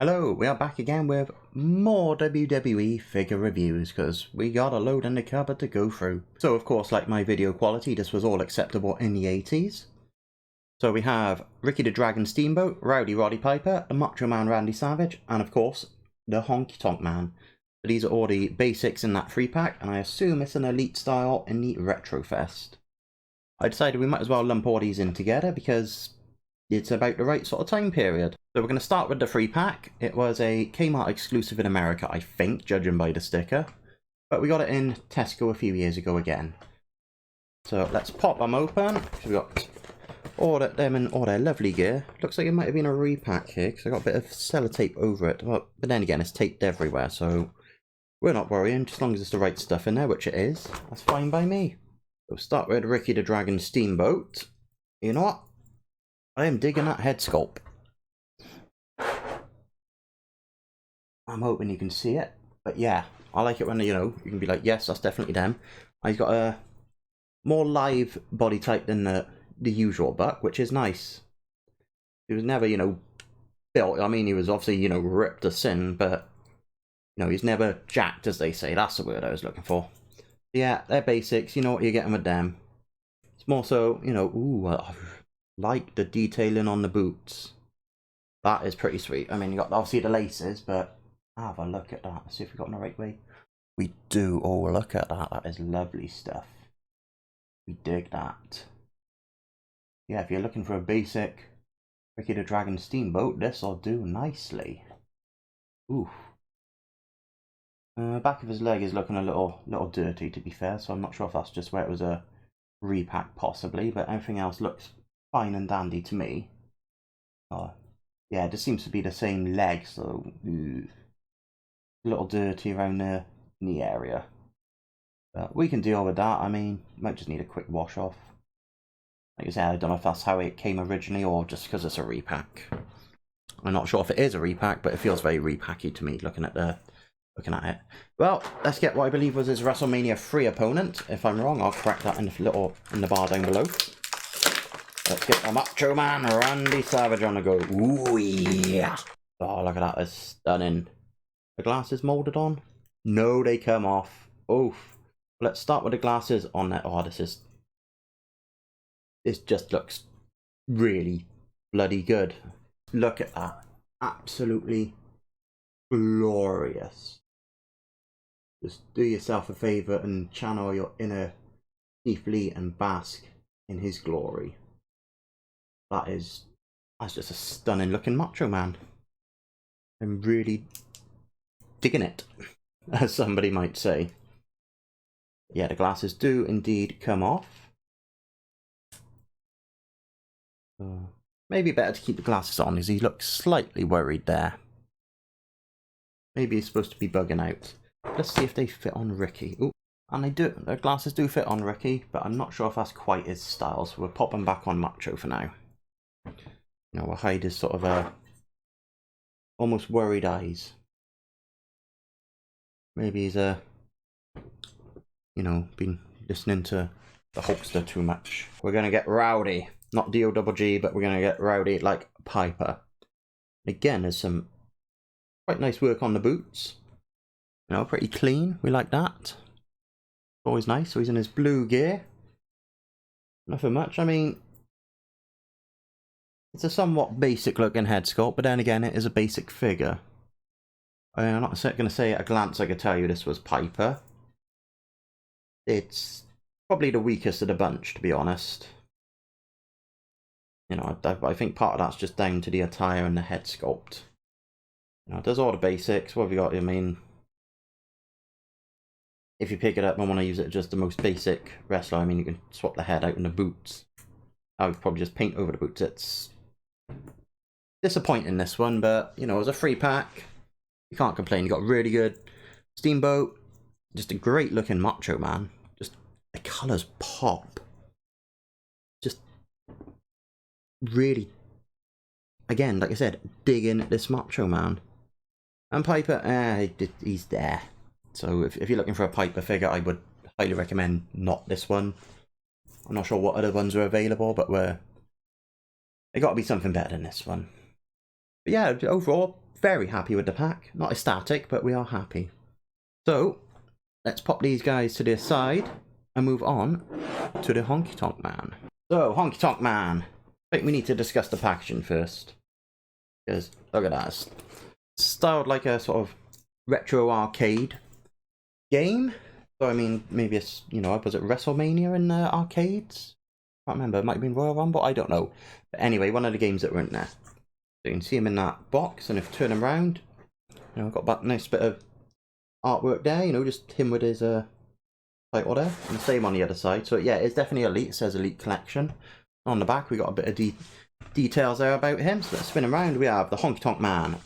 Hello, we are back again with more WWE figure reviews because we got a load in the cupboard to go through. So of course, like my video quality, this was all acceptable in the 80s. So we have Ricky the Dragon Steamboat, Rowdy Roddy Piper, the Macho Man Randy Savage, and of course, the Honky Tonk Man. So these are all the basics in that 3-pack, and I assume it's an elite style in the Retrofest. I decided we might as well lump all these in together because it's about the right sort of time period. So we're going to start with the 3-pack. It was a Kmart exclusive in America, I think, judging by the sticker. But we got it in Tesco a few years ago again. So let's pop them open. We got all them in all their lovely gear. Looks like it might have been a repack here because I got a bit of sellotape over it. But then again, it's taped everywhere, so we're not worrying. Just as long as it's the right stuff in there, which it is, that's fine by me. So we'll start with Ricky the Dragon Steamboat. You know what? I am digging that head sculpt. I'm hoping you can see it. But yeah, I like it when, you can be like, yes, that's definitely them. He's got a more live body type than the usual Buck, which is nice. He was never, built. I mean, he was obviously, ripped to sin, but, he's never jacked, as they say. That's the word I was looking for. Yeah, they're basics. You know what you're getting with them. It's more so, like the detailing on the boots. That is pretty sweet. I mean, you got obviously the laces, but have a look at that. Let's see if we got in the right way. We do. Oh, look at that. That is lovely stuff. We dig that. Yeah, if you're looking for a basic Ricky the Dragon Steamboat, this will do nicely. Ooh. Back of his leg is looking a little dirty, to be fair, so I'm not sure if that's just where it was a repack, possibly, but everything else looks fine and dandy to me. Yeah, it just seems to be the same leg, so a little dirty around the knee area. But we can deal with that. I mean, might just need a quick wash off. Like I said, I don't know if that's how it came originally or just because it's a repack. I'm not sure if it is a repack, but it feels very repacky to me looking at it. Well, let's get what I believe was his WrestleMania 3 opponent. If I'm wrong, I'll correct that in the bar down below. Let's get the Macho Man Randy Savage on the go. Ooh, yeah. Oh, look at that. It's stunning. The glasses molded on? No, they come off. Oof. Let's start with the glasses on there. Oh, this just looks really bloody good. Look at that. Absolutely glorious. Just do yourself a favour and channel your inner Keith Lee and bask in his glory. That's just a stunning looking Macho Man. I'm really digging it, as somebody might say. Yeah, the glasses do indeed come off. Maybe better to keep the glasses on, as he looks slightly worried there. Maybe he's supposed to be bugging out. Let's see if they fit on Ricky. Ooh, and they do. The glasses do fit on Ricky, but I'm not sure if that's quite his style, so we'll pop them back on Macho for now. We'll hide his sort of almost worried eyes. Maybe he's been listening to the Hulkster too much. We're gonna get Rowdy, not D-O-double-G, but we're gonna get Rowdy like Piper. Again, there's some quite nice work on the boots. Pretty clean. We like that. Always nice. So he's in his blue gear. Nothing much. I mean, it's a somewhat basic looking head sculpt, but then again, it is a basic figure. I'm not going to say at a glance I could tell you this was Piper. It's probably the weakest of the bunch, to be honest. I think part of that's just down to the attire and the head sculpt. It does all the basics. What have we got? I mean, if you pick it up and want to use it as just the most basic wrestler, I mean, you can swap the head out and the boots. I would probably just paint over the boots. It's disappointing, this one, but, as a 3-pack, you can't complain. You got really good Steamboat, just a great looking Macho Man. Just the colours pop. Just really, again, like I said, digging this Macho Man. And Piper, he's there. So if you're looking for a Piper figure, I would highly recommend not this one. I'm not sure what other ones are available, but they got to be something better than this one. But yeah, overall, very happy with the pack. Not ecstatic, but we are happy. So, let's pop these guys to the side and move on to the Honky Tonk Man. So, Honky Tonk Man. I think we need to discuss the packaging first. Because, look at that. It's styled like a sort of retro arcade game. So, I mean, maybe it's, you know, was it WrestleMania in arcades? I can't remember. It might have been Royal Rumble. I don't know. But anyway, one of the games that were in there. So you can see him in that box, and if you turn him around, you know, got that nice bit of artwork there, you know, just him with his title there, and the same on the other side. So yeah, it's definitely Elite. It says Elite Collection. On the back, we got a bit of details there about him. So let's spin him around. We have the Honky Tonk Man,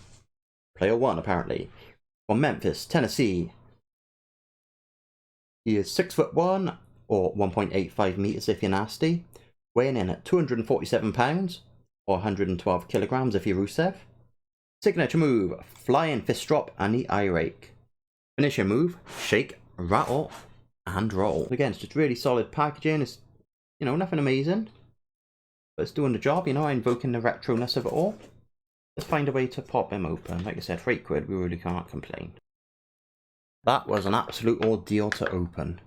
player 1 apparently, from Memphis, Tennessee. He is 6'1", or 1.85 meters if you're nasty, weighing in at 247 pounds, or 112 kilograms if you're Rusev. Signature move, flying fist drop and the eye rake. Finisher move, shake, rattle, and roll. Again, it's just really solid packaging. It's, you know, nothing amazing, but it's doing the job, you know, invoking the retroness of it all. Let's find a way to pop him open. Like I said, for £8, we really can't complain. That was an absolute ordeal to open.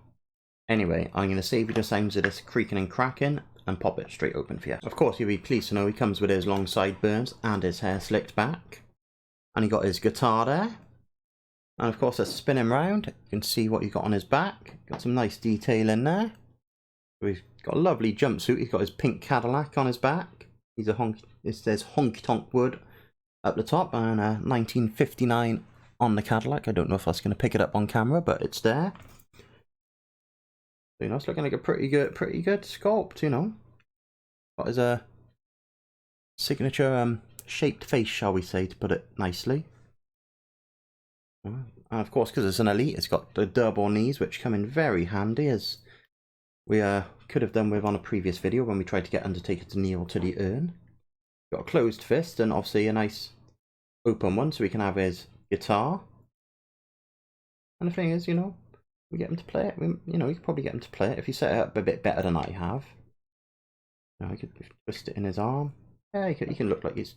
Anyway, I'm going to save you the sounds of this creaking and cracking and pop it straight open for you. Of course, you'll be pleased to know he comes with his long sideburns and his hair slicked back. And he got his guitar there. And of course, let's spin him round. You can see what he got on his back. Got some nice detail in there. So he's got a lovely jumpsuit. He's got his pink Cadillac on his back. He's it says Honky Tonk Wood up the top, and 1959 on the Cadillac. I don't know if I was going to pick it up on camera, but it's there. So, you know, it's looking like a pretty good sculpt, you know. Got his signature shaped face, shall we say, to put it nicely. And of course, because it's an Elite, it's got the double knees, which come in very handy, as we could have done with on a previous video when we tried to get Undertaker to kneel to the urn. Got a closed fist, and obviously a nice open one, so we can have his guitar. And the thing is, you know, we get him to play it. You know, you could probably get him to play it if you set it up a bit better than I have. You know, I could twist it in his arm. Yeah, he can look like he's...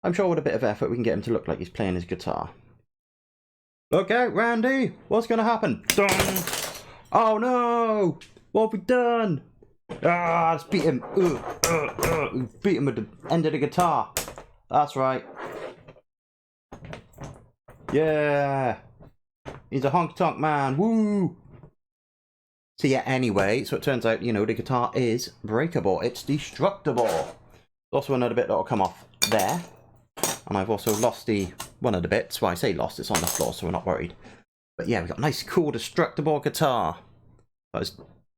I'm sure with a bit of effort we can get him to look like he's playing his guitar. Look out, Randy! What's going to happen? Dun! Oh no! What have we done? Ah, let's beat him. Beat him with the end of the guitar. That's right. Yeah! He's a Honky Tonk Man. Woo! So yeah, anyway, so it turns out, you know, the guitar is breakable. It's destructible. There's also another bit that'll come off there. And I've also lost one of the bits. Well, I say lost, it's on the floor, so we're not worried. But yeah, we've got a nice, cool, destructible guitar.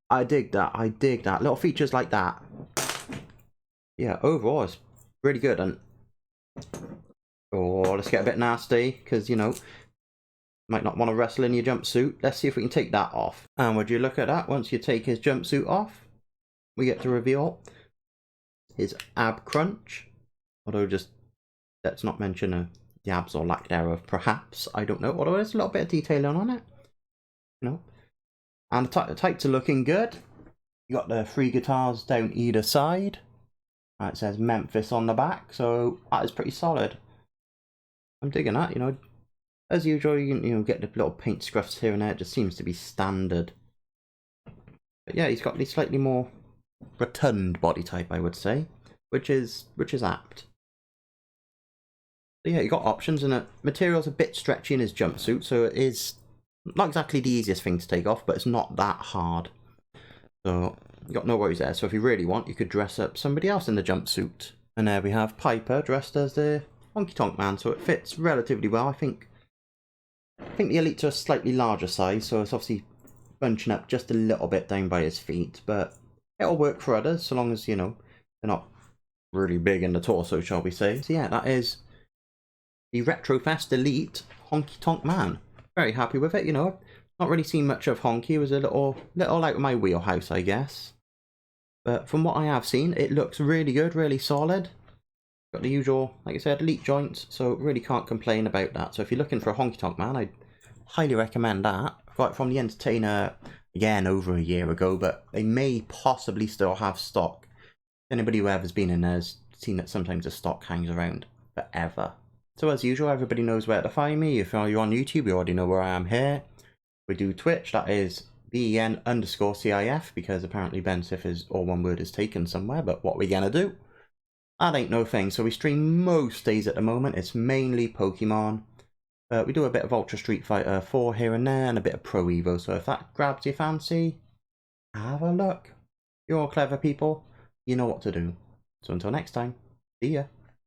I dig that. I dig that. Little features like that. Yeah, overall, it's really good. And oh, let's get a bit nasty, because, you know, might not want to wrestle in your jumpsuit. Let's see if we can take that off. And would you look at that? Once you take his jumpsuit off, we get to reveal his ab crunch. Although, just let's not mention the abs or lack thereof, perhaps. I don't know. Although there's a little bit of detailing on it. You know. And the tights are looking good. You got the 3 guitars down either side. It says Memphis on the back, so that is pretty solid. I'm digging that, you know. As usual, you can, you know, get the little paint scruffs here and there. It just seems to be standard. But yeah, he's got the slightly more rotund body type, I would say, which is apt. So yeah, you got options, and the material's a bit stretchy in his jumpsuit, so it is not exactly the easiest thing to take off, but it's not that hard. So you got no worries there. So if you really want, you could dress up somebody else in the jumpsuit. And there we have Piper dressed as the Honky Tonk Man, so it fits relatively well. I think the Elites are a slightly larger size, so it's obviously bunching up just a little bit down by his feet, but it'll work for others, so long as, you know, they're not really big in the torso, shall we say. So yeah, that is the Retrofest Elite Honky Tonk Man. Very happy with it, you know. Not really seen much of Honky. It was a little out of my wheelhouse, I guess. But from what I have seen, it looks really good, really solid. Got the usual, like I said, Elite joints, so really can't complain about that. So if you're looking for a Honky Tonk Man, I'd highly recommend that. Got it from the Entertainer, again, over a year ago, but they may possibly still have stock. Anybody who ever's been in there has seen that sometimes the stock hangs around forever. So as usual, everybody knows where to find me. If you're on YouTube, you already know where I am here. We do Twitch, that is BEN_CIF, because apparently Ben Sif is all one word is taken somewhere, but what we gonna do? That ain't no thing. So we stream most days at the moment. It's mainly Pokemon. We do a bit of Ultra Street Fighter 4 here and there, and a bit of Pro Evo. So if that grabs your fancy, have a look. You're all clever people. You know what to do. So until next time, see ya.